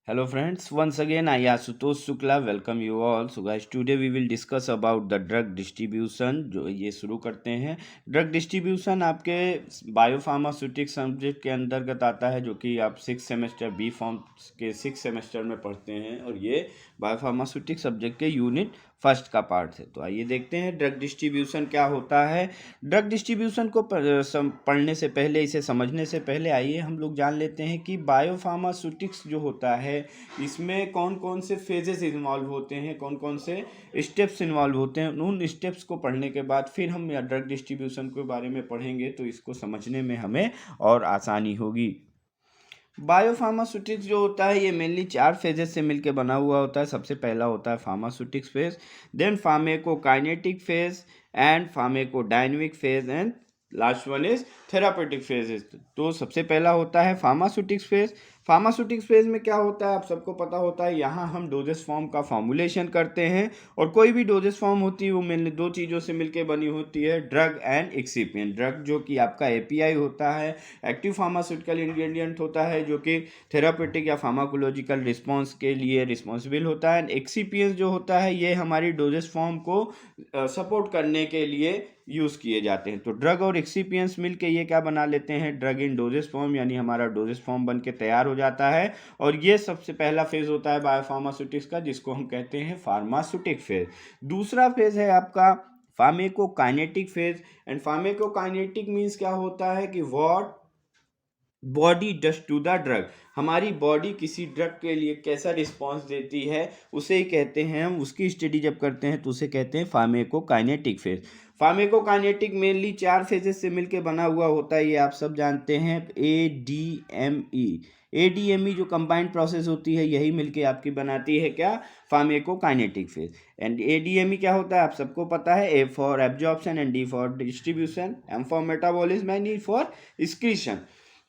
Hello friends, once again I Ashutosh Shukla welcome you all. So guys, today we will discuss about the drug distribution. जो ये शुरू करते हैं। Drug distribution आपके बायोफार्मास्यूटिक subject के अंतर्गत आता है, जो कि आप 6 सेमेस्टर बी फॉर्म के 6 सेमेस्टर में पढ़ते हैं, और ये बायोफार्मास्यूटिक सब्जेक्ट के यूनिट फर्स्ट का पार्ट है। तो आइए देखते हैं ड्रग डिस्ट्रीब्यूशन क्या होता है। ड्रग डिस्ट्रीब्यूशन को पढ़ने से पहले, इसे समझने से पहले आइए हम लोग जान लेते हैं कि बायोफार्मास्यूटिक्स जो होता है इसमें कौन कौन से फेजेस इन्वॉल्व होते हैं, कौन कौन से स्टेप्स इन्वॉल्व होते हैं। उन स्टेप्स को पढ़ने के बाद फिर हम ड्रग डिस्ट्रीब्यूशन के बारे में पढ़ेंगे, तो इसको समझने में हमें और आसानी होगी। बायोफार्मास्यूटिक्स जो होता है ये मेनली 4 फेजेस से मिलकर बना हुआ होता है। सबसे पहला होता है pharmaceutics phase, then pharmacokinetic phase and pharmacodynamic phase, and last one is therapeutic phases. तो सबसे पहला होता है फार्मास्यूटिक्स फेज। फार्मास्यूटिक्स फेज में क्या होता है आप सबको पता होता है, यहाँ हम डोजेस फॉर्म का फॉर्मुलेशन करते हैं, और कोई भी डोजेस फॉर्म होती है वो मेनली 2 चीज़ों से मिलकर बनी होती है, ड्रग एंड एक्सिपिएंट। ड्रग जो कि आपका एपीआई होता है, एक्टिव फार्मास्यूटिकल इंग्रेडिएंट होता है, जो कि थेरापेटिक या फार्माकोलॉजिकल रिस्पॉन्स के लिए रिस्पॉन्सिबल होता है, एंड एक्सिपिएंट्स जो होता है ये हमारी डोजेस फॉर्म को सपोर्ट करने के लिए यूज़ किए जाते हैं। तो ड्रग और एक्सिपिएंट्स मिलके ये क्या बना लेते हैं, ड्रग इन डोजेस फॉर्म, यानी हमारा डोजेस फॉर्म बन के तैयार हो जाता है। और ये सबसे पहला फेज होता है बायोफार्मास्यूटिक्स का, जिसको हम कहते हैं फार्मास्यूटिक फेज। दूसरा फेज है आपका pharmacokinetic phase. And pharmacokinetic means क्या होता है कि what body does to the drug, हमारी बॉडी किसी ड्रग के लिए कैसा रिस्पॉन्स देती है उसे ही कहते हैं हम, उसकी स्टडी जब करते हैं तो उसे कहते हैं फार्मेकोकाइनेटिक फेज। फार्मेकोकाइनेटिक मेनली 4 फेजेस से मिलकर बना हुआ होता है, ये आप सब जानते हैं। एडीएमई जो कंबाइंड प्रोसेस होती है यही मिलके आपकी बनाती है क्या, फार्मेकोकाइनेटिक फेज। एंड एडीएमई क्या होता है आप सबको पता है, A for absorption and D for distribution, M for metabolism and E for excretion.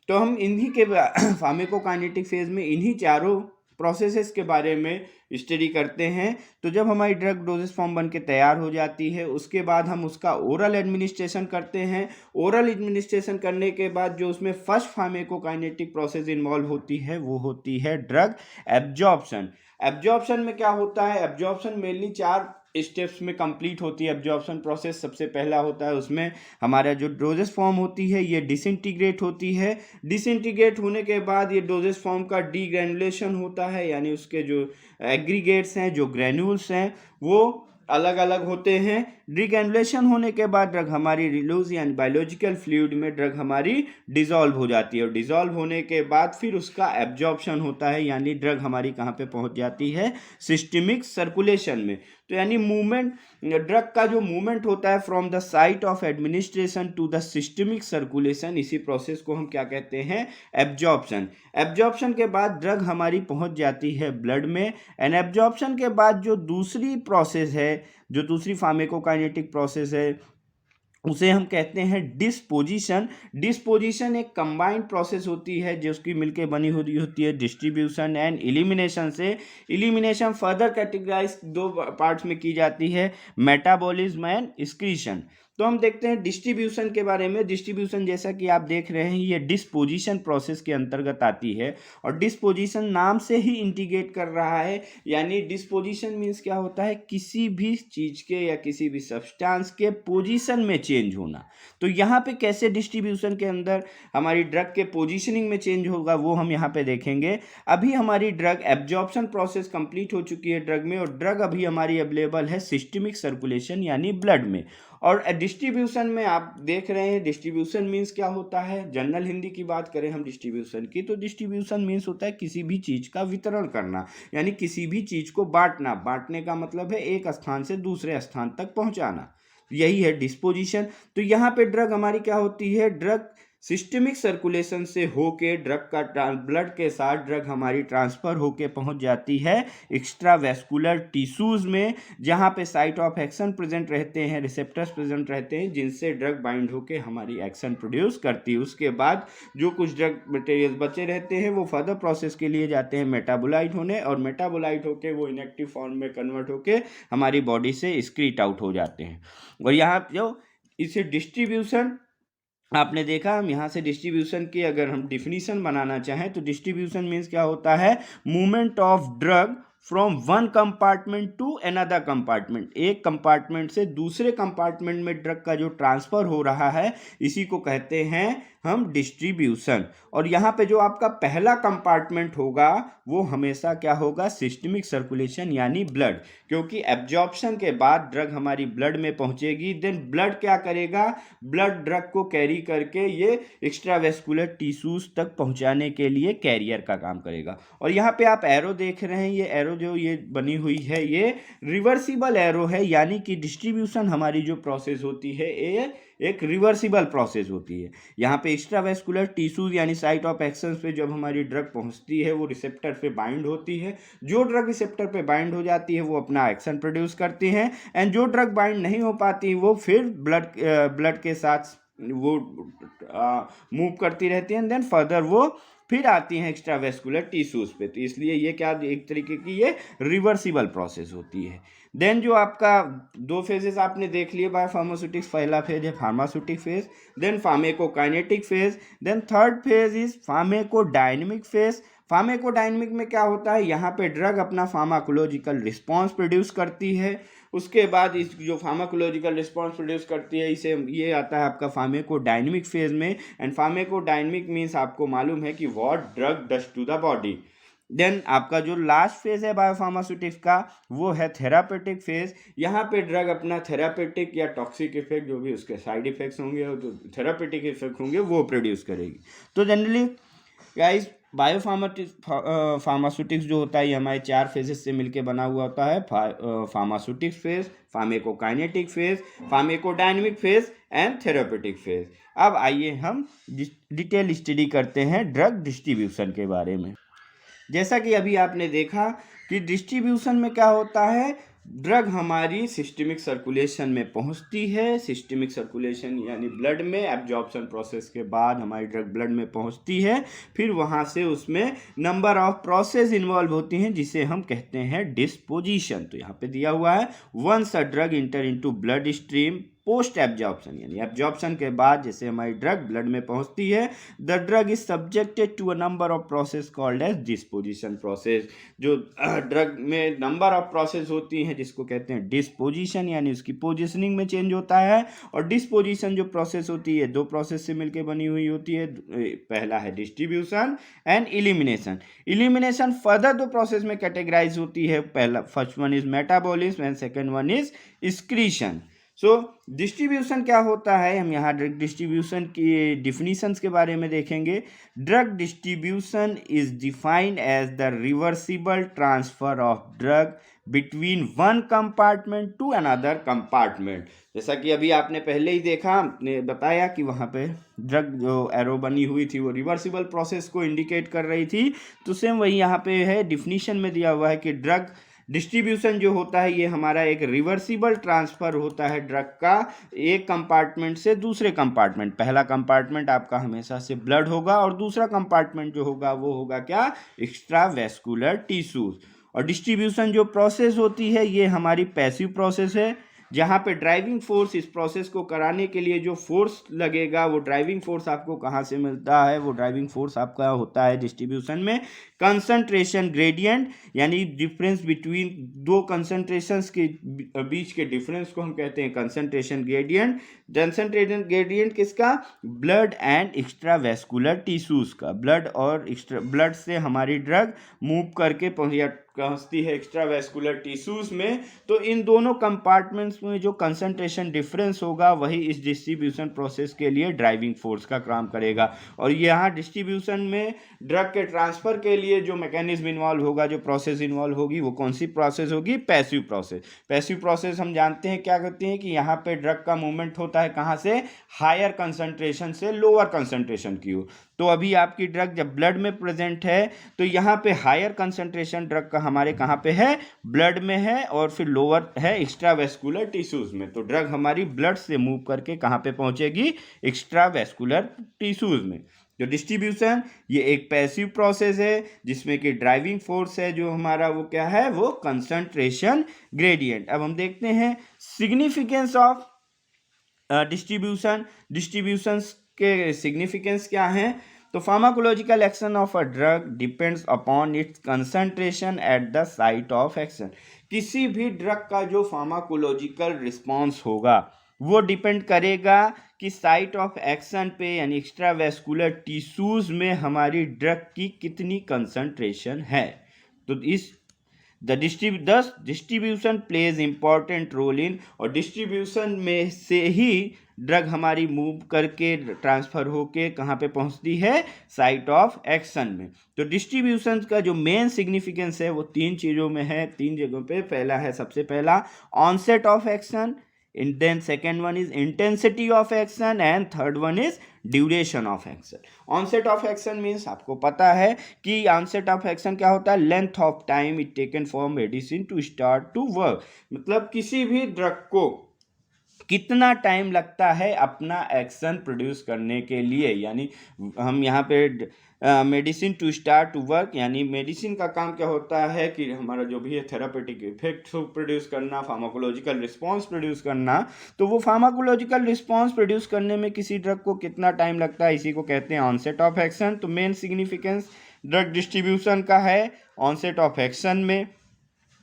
तो हम इन्हीं के फार्मेकोकाइनेटिक फेज में इन्हीं चारों प्रोसेसेस के बारे में स्टडी करते हैं। तो जब हमारी ड्रग डोजेस फॉर्म बन के तैयार हो जाती है, उसके बाद हम उसका ओरल एडमिनिस्ट्रेशन करते हैं। ओरल एडमिनिस्ट्रेशन करने के बाद जो उसमें फर्स्ट फार्मेकोकाइनेटिक प्रोसेस इन्वॉल्व होती है वो होती है ड्रग एब्जॉर्प्शन। एब्जॉर्प्शन में क्या होता है, एब्जॉर्प्शन मेनली 4 स्टेप्स में कंप्लीट होती है एब्जॉर्प्शन प्रोसेस। सबसे पहला होता है उसमें हमारा जो डोजेस फॉर्म होती है ये डिसइंटीग्रेट होती है। डिसइंटीग्रेट होने के बाद ये डोजेस फॉर्म का डीग्रेनुलेशन होता है, यानी उसके जो एग्रीगेट्स हैं, जो ग्रेन्यूल्स हैं, वो अलग अलग होते हैं। डीग्रेनुलेशन होने के बाद ड्रग हमारी रिलूज यानी बायोलॉजिकल फ्लूइड में ड्रग हमारी डिजॉल्व हो जाती है, और डिजॉल्व होने के बाद फिर उसका एब्जॉर्प्शन होता है, यानी ड्रग हमारी कहाँ पे पहुँच जाती है, सिस्टमिक सर्कुलेशन में। तो यानी मूवमेंट, ड्रग का जो मूवमेंट होता है from the site of administration to the systemic circulation, इसी प्रोसेस को हम क्या कहते हैं, एब्जॉर्प्शन। एब्जॉर्प्शन के बाद ड्रग हमारी पहुंच जाती है ब्लड में। एंड एब्जॉर्प्शन के बाद जो दूसरी प्रोसेस है, जो दूसरी फार्मेकोकाइनेटिक प्रोसेस है, उसे हम कहते हैं डिस्पोजिशन। डिस्पोजिशन एक कंबाइंड प्रोसेस होती है जो उसकी मिलके बनी हुई होती है डिस्ट्रीब्यूशन एंड इलिमिनेशन से। इलिमिनेशन फर्दर कैटेगराइज 2 पार्ट्स में की जाती है, मेटाबॉलिज्म एंड एक्सक्रीशन। तो हम देखते हैं डिस्ट्रीब्यूशन के बारे में। डिस्ट्रीब्यूशन जैसा कि आप देख रहे हैं ये डिस्पोजिशन प्रोसेस के अंतर्गत आती है, और डिस्पोजिशन नाम से ही इंडिकेट कर रहा है, यानी डिस्पोजिशन मीन्स क्या होता है, किसी भी चीज़ के या किसी भी सब्सटेंस के पोजीशन में चेंज होना। तो यहाँ पे कैसे डिस्ट्रीब्यूशन के अंदर हमारी ड्रग के पोजीशनिंग में चेंज होगा वो हम यहाँ पे देखेंगे। अभी हमारी ड्रग एब्जॉर्प्शन प्रोसेस कंप्लीट हो चुकी है ड्रग में, और ड्रग अभी हमारी अवेलेबल है सिस्टमिक सर्कुलेशन यानी ब्लड में। और डिस्ट्रीब्यूशन में आप देख रहे हैं, डिस्ट्रीब्यूशन मीन्स क्या होता है, जनरल हिंदी की बात करें हम डिस्ट्रीब्यूशन की, तो डिस्ट्रीब्यूशन मीन्स होता है किसी भी चीज़ का वितरण करना, यानी किसी भी चीज़ को बांटना। बांटने का मतलब है एक स्थान से दूसरे स्थान तक पहुंचाना, यही है डिस्पोजिशन। तो यहाँ पे ड्रग हमारी क्या होती है, ड्रग सिस्टमिक सर्कुलेशन से होके ड्रग का ब्लड के साथ ड्रग हमारी ट्रांसफ़र होके पहुंच जाती है एक्स्ट्रावेस्कुलर टिश्यूज़ में, जहाँ पे साइट ऑफ एक्शन प्रेजेंट रहते हैं, रिसेप्टर्स प्रेजेंट रहते हैं, जिनसे ड्रग बाइंड होके हमारी एक्शन प्रोड्यूस करती है। उसके बाद जो कुछ ड्रग मटेरियल बचे रहते हैं वो फर्दर प्रोसेस के लिए जाते हैं मेटाबोलाइट होने, और मेटाबोलाइट होके वो इनएक्टिव फॉर्म में कन्वर्ट होके हमारी बॉडी से एक्सक्रीट आउट हो जाते हैं। और यहाँ जो इसे डिस्ट्रीब्यूशन आपने देखा, हम यहाँ से डिस्ट्रीब्यूशन की अगर हम डिफिनीशन बनाना चाहें तो डिस्ट्रीब्यूशन मीन्स क्या होता है, movement of drug from one compartment to another compartment, एक कंपार्टमेंट से दूसरे कंपार्टमेंट में ड्रग का जो ट्रांसफर हो रहा है इसी को कहते हैं हम डिस्ट्रीब्यूशन। और यहाँ पे जो आपका पहला कंपार्टमेंट होगा वो हमेशा क्या होगा, सिस्टमिक सर्कुलेशन यानी ब्लड, क्योंकि एब्जॉर्प्शन के बाद ड्रग हमारी ब्लड में पहुंचेगी, देन ब्लड क्या करेगा, ब्लड ड्रग को कैरी करके ये एक्स्ट्रावेस्कुलर टिश्यूज तक पहुंचाने के लिए कैरियर का काम करेगा। और यहाँ पे आप एरो देख रहे हैं, ये एरो जो ये बनी हुई है ये रिवर्सिबल एरो है, यानी कि डिस्ट्रीब्यूशन हमारी जो प्रोसेस होती है ये एक रिवर्सिबल प्रोसेस होती है। यहाँ पे एक्स्ट्रावेस्कुलर टिश्यूज यानी साइट ऑफ एक्शन पे जब हमारी ड्रग पहुँचती है वो रिसेप्टर पे बाइंड होती है, जो ड्रग रिसेप्टर पे बाइंड हो जाती है वो अपना एक्शन प्रोड्यूस करती हैं, एंड जो ड्रग बाइंड नहीं हो पाती वो फिर ब्लड के साथ वो मूव करती रहती हैं, देन फर्दर वो फिर आती हैं एक्स्ट्रावेस्कुलर टिश्यूज पे। तो इसलिए ये क्या, एक तरीके की ये रिवर्सिबल प्रोसेस होती है। देन जो आपका दो फेजेस आपने देख लिए बायोफार्मास्यूटिक्स, पहला फेज है pharmaceutic phase, then pharmacokinetic phase, then third phase is pharmacodynamic phase. Pharmacodynamic में क्या होता है, यहाँ पे ड्रग अपना फार्माकोलॉजिकल रिस्पॉन्स प्रोड्यूस करती है, उसके बाद इस जो फार्माकोलॉजिकल रिस्पॉन्स प्रोड्यूस करती है इसे ये आता है आपका फार्मेकोडायनेमिक फेज में। एंड फार्मेकोडायनेमिक मीन्स आपको मालूम है कि what drug does to the body. Then आपका जो लास्ट फेज है बायोफार्मास्यूटिक्स का वो है थेरापेटिक फेज। यहाँ पे ड्रग अपना थेरापेटिक या टॉक्सिक इफेक्ट जो भी उसके साइड इफेक्ट्स होंगे और जो थेरापेटिक इफेक्ट होंगे वो प्रोड्यूस करेगी। तो जनरली गाइस फार्मास्यूटिक्स जो होता है ये हमारे 4 फेजेस से मिलके बना हुआ होता है, pharmaceutics phase, pharmacokinetic phase, pharmacodynamic phase and therapeutic phase. अब आइए हम डिटेल स्टडी करते हैं ड्रग डिस्ट्रीब्यूशन के बारे में। जैसा कि अभी आपने देखा कि डिस्ट्रीब्यूशन में क्या होता है, ड्रग हमारी सिस्टमिक सर्कुलेशन में पहुंचती है, सिस्टमिक सर्कुलेशन यानी ब्लड में एब्जॉर्प्शन प्रोसेस के बाद हमारी ड्रग ब्लड में पहुंचती है, फिर वहां से उसमें नंबर ऑफ प्रोसेस इन्वॉल्व होती हैं जिसे हम कहते हैं डिस्पोजिशन। तो यहाँ पे दिया हुआ है, once a drug enter into blood stream post absorption, यानी एब्जॉर्प्शन के बाद जैसे हमारी ड्रग ब्लड में पहुंचती है, the drug is subjected to a number of process called as disposition process. जो ड्रग में नंबर ऑफ प्रोसेस होती हैं जिसको कहते हैं डिस्पोजिशन, यानी उसकी पोजिशनिंग में चेंज होता है। और डिस्पोजिशन जो प्रोसेस होती है 2 प्रोसेस से मिलकर बनी हुई होती है, पहला है distribution and elimination. Elimination further 2 process में कैटेगराइज होती है, पहला first one is metabolism and second one is excretion. So distribution क्या होता है, हम यहाँ ड्रग डिस्ट्रीब्यूशन की डिफिनीशंस के बारे में देखेंगे। Drug distribution is defined as the reversible transfer of drug between one compartment to another compartment. जैसा कि अभी आपने पहले ही देखा, आपने बताया कि वहाँ पे ड्रग जो एरो बनी हुई थी वो रिवर्सिबल प्रोसेस को इंडिकेट कर रही थी, तो सेम वही यहाँ पे है, डिफिनीशन में दिया हुआ है कि ड्रग डिस्ट्रीब्यूशन जो होता है ये हमारा एक रिवर्सिबल ट्रांसफ़र होता है ड्रग का एक कंपार्टमेंट से दूसरे कंपार्टमेंट। पहला कंपार्टमेंट आपका हमेशा से ब्लड होगा और दूसरा कंपार्टमेंट जो होगा वो होगा क्या, एक्स्ट्रा वेस्कुलर टिश्यूज। और डिस्ट्रीब्यूशन जो प्रोसेस होती है ये हमारी पैसिव प्रोसेस है, जहाँ पे ड्राइविंग फोर्स इस प्रोसेस को कराने के लिए जो फोर्स लगेगा वो ड्राइविंग फोर्स आपको कहाँ से मिलता है, वो ड्राइविंग फोर्स आपका होता है डिस्ट्रीब्यूशन में कंसंट्रेशन ग्रेडियंट, यानी डिफरेंस बिटवीन 2 कंसंट्रेशंस के बीच के डिफरेंस को हम कहते हैं कंसंट्रेशन ग्रेडियंट। कंसंट्रेशन ग्रेडियंट किसका, blood and extra vascular tissues का। ब्लड और ब्लड से हमारी ड्रग मूव करके पहुंचती है एक्स्ट्रा वेस्कुलर टिश्यूज में। तो इन दोनों कंपार्टमेंट्स में जो कंसंट्रेशन डिफरेंस होगा वही इस डिस्ट्रीब्यूशन प्रोसेस के लिए ड्राइविंग फोर्स का काम करेगा। और यहाँ डिस्ट्रीब्यूशन में ड्रग के ट्रांसफर के लिए जो मैकेनिज्म इन्वॉल्व होगा, जो प्रोसेस इन्वॉल्व होगी, वो कौन सी प्रोसेस होगी, पैसिव प्रोसेस। पैसिव प्रोसेस हम जानते हैं क्या करती है कि यहाँ पे ड्रग का मूवमेंट होता है कहाँ से, हायर कंसंट्रेशन से लोअर कंसंट्रेशन की ओर। तो अभी आपकी ड्रग जब ब्लड में प्रेजेंट है तो यहाँ पे हायर कंसंट्रेशन ड्रग का हमारे कहाँ पे है, ब्लड में है, और फिर लोअर है एक्स्ट्रावेस्कुलर टिश्यूज में। तो ड्रग हमारी ब्लड से मूव करके कहाँ पे पहुँचेगी, एक्स्ट्रावेस्कुलर टिश्यूज में। जो डिस्ट्रीब्यूशन ये एक पैसिव प्रोसेस है जिसमें कि ड्राइविंग फोर्स है जो हमारा वो क्या है, वो कंसंट्रेशन ग्रेडियंट। अब हम देखते हैं सिग्निफिकेंस ऑफ डिस्ट्रीब्यूशन के सिग्निफिकेंस क्या हैं? तो pharmacological action of a drug depends upon its concentration at the site of action. किसी भी ड्रग का जो फार्माकोलॉजिकल रिस्पॉन्स होगा वो डिपेंड करेगा कि साइट ऑफ एक्शन पे यानी एक्स्ट्रावेस्कुलर टिश्यूज में हमारी ड्रग की कितनी कंसंट्रेशन है। तो इस distribution plays important role in, और डिस्ट्रीब्यूशन में से ही ड्रग हमारी मूव करके ट्रांसफ़र होके कहाँ पे पहुँचती है? साइट ऑफ एक्शन में। तो डिस्ट्रीब्यूशन का जो मेन सिग्निफिकेंस है वो 3 चीज़ों में है, 3 जगहों पे। पहला है, सबसे पहला onset of action, and then second one is intensity of action, and third one is duration of action. Onset of action means आपको पता है कि ऑनसेट ऑफ एक्शन क्या होता है? Length of time it taken for medicine to start to work. मतलब किसी भी ड्रग को कितना टाइम लगता है अपना एक्शन प्रोड्यूस करने के लिए, यानी हम यहाँ पे medicine to start to work, यानी मेडिसिन का काम क्या होता है कि हमारा जो भी है थेरापेटिक इफेक्ट प्रोड्यूस करना, फार्माकोलॉजिकल रिस्पांस प्रोड्यूस करना। तो वो फार्माकोलॉजिकल रिस्पांस प्रोड्यूस करने में किसी ड्रग को कितना टाइम लगता है, इसी को कहते हैं ऑनसेट ऑफ एक्शन। तो मेन सिग्निफिकेंस ड्रग डिस्ट्रीब्यूशन का है ऑनसेट ऑफ एक्शन में।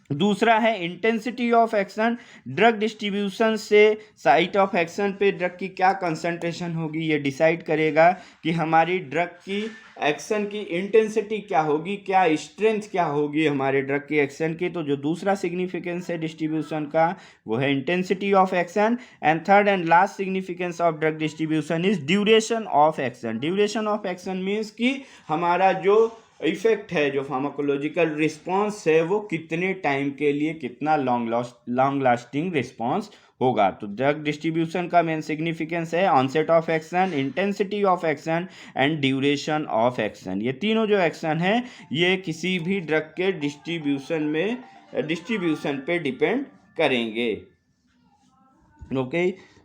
दूसरा है intensity of action, drug distribution से साइट ऑफ एक्शन पे ड्रग की क्या कंसंट्रेशन होगी ये डिसाइड करेगा कि हमारी ड्रग की एक्शन की इंटेंसिटी क्या होगी, क्या स्ट्रेंथ क्या होगी हमारे ड्रग की एक्शन की। तो जो दूसरा सिग्निफिकेंस है डिस्ट्रीब्यूशन का वो है intensity of action. And third and last significance of drug distribution is duration of action. Duration of action means कि हमारा जो इफेक्ट है, जो फार्माकोलॉजिकल रिस्पांस है, वो कितने टाइम के लिए, कितना लॉन्ग लास्टिंग रिस्पांस होगा। तो ड्रग डिस्ट्रीब्यूशन का मेन सिग्निफिकेंस है onset of action, intensity of action and duration of action. ये तीनों जो एक्शन है ये किसी भी ड्रग के डिस्ट्रीब्यूशन पे डिपेंड करेंगे। ओके,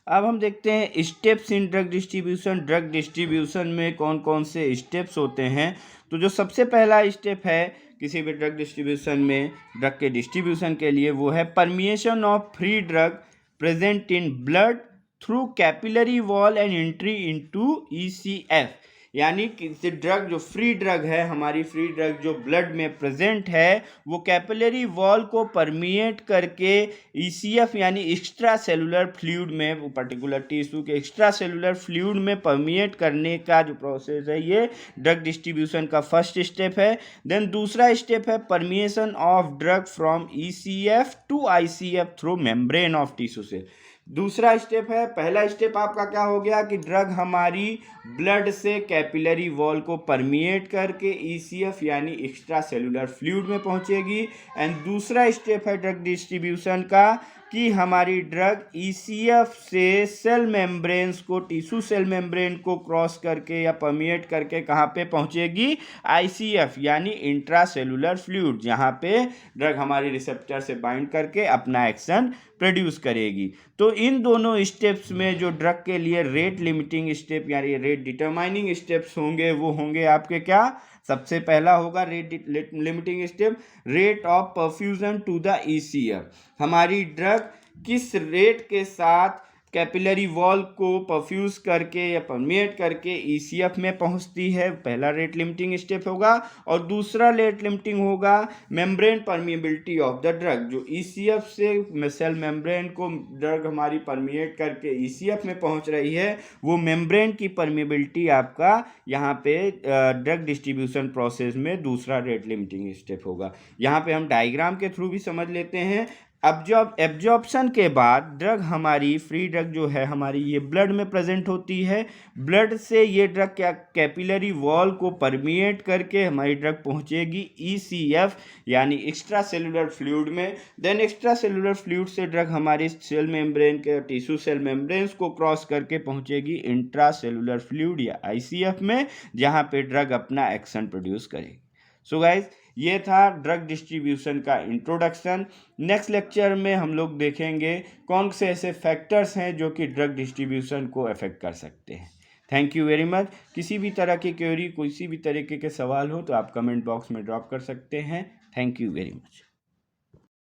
अब हम देखते हैं steps in drug distribution. Drug distribution में कौन कौन से स्टेप्स होते हैं? तो जो सबसे पहला स्टेप है किसी भी ड्रग डिस्ट्रीब्यूशन में, ड्रग के डिस्ट्रीब्यूशन के लिए, वो है permeation of free drug present in blood through capillary wall and entry into ECF। यानी कि ड्रग जो फ्री ड्रग है, हमारी फ्री ड्रग जो ब्लड में प्रेजेंट है, वो कैपिलरी वॉल को परमिएट करके ECF यानी एक्स्ट्रा सेलुलर फ्लूइड में, वो पर्टिकुलर टिश्यू के एक्स्ट्रा सेलुलर फ्लूइड में परमिएट करने का जो प्रोसेस है ये ड्रग डिस्ट्रीब्यूशन का फर्स्ट स्टेप है। देन दूसरा स्टेप है permeation of drug from ECF to ICF through membrane of tissue cell. दूसरा स्टेप है, पहला स्टेप आपका क्या हो गया कि ड्रग हमारी ब्लड से कैपिलरी वॉल को परमिएट करके ECF यानी एक्स्ट्रा सेलुलर फ्लूइड में पहुंचेगी। एंड दूसरा स्टेप है ड्रग डिस्ट्रीब्यूशन का कि हमारी ड्रग ECF से सेल मेम्ब्रेन्स को, टिश्यू सेल मेम्ब्रेन को क्रॉस करके या परमिएट करके कहाँ पे पहुँचेगी? ICF यानी इंट्रा सेलुलर फ्लूइड, जहाँ पे ड्रग हमारी रिसेप्टर से बाइंड करके अपना एक्शन प्रोड्यूस करेगी। तो इन दोनों स्टेप्स में जो ड्रग के लिए रेट लिमिटिंग स्टेप यानी रेट डिटरमाइनिंग स्टेप्स होंगे वो होंगे आपके क्या? सबसे पहला होगा rate limiting step, rate of perfusion to the ECF। हमारी ड्रग किस रेट के साथ कैपिलरी वॉल को परफ्यूज करके या परमिएट करके ECF में पहुंचती है, पहला रेट लिमिटिंग स्टेप होगा। और दूसरा रेट लिमिटिंग होगा membrane permeability of the drug. जो ECF से सेल मेम्ब्रेन को ड्रग हमारी परमिएट करके ECF में पहुंच रही है, वो मेम्ब्रेन की परमिएबिलिटी आपका यहाँ पे ड्रग डिस्ट्रीब्यूशन प्रोसेस में दूसरा रेट लिमिटिंग स्टेप होगा। यहाँ पे हम डायग्राम के थ्रू भी समझ लेते हैं। एब्जॉर्प्शन के बाद ड्रग हमारी फ्री ड्रग जो है हमारी ये ब्लड में प्रेजेंट होती है। ब्लड से ये ड्रग क्या कैपिलरी वॉल को परमिएट करके हमारी ड्रग पहुंचेगी ECF यानी एक्स्ट्रा सेलुलर फ्लूइड में। देन एक्स्ट्रा सेलुलर फ्लूइड से ड्रग हमारी सेल मेम्ब्रेन के टिश्यू सेल मेम्ब्रेन्स को क्रॉस करके पहुंचेगी इंट्रा सेलुलर फ्लूइड या ICF में, जहाँ पे ड्रग अपना एक्शन प्रोड्यूस करेगी। सो गाइज, ये था ड्रग डिस्ट्रीब्यूशन का इंट्रोडक्शन। नेक्स्ट लेक्चर में हम लोग देखेंगे कौन से ऐसे फैक्टर्स हैं जो कि ड्रग डिस्ट्रीब्यूशन को अफेक्ट कर सकते हैं। Thank you very much. किसी भी तरह की क्वेरी, किसी भी तरीके के सवाल हो तो आप कमेंट बॉक्स में ड्रॉप कर सकते हैं। Thank you very much.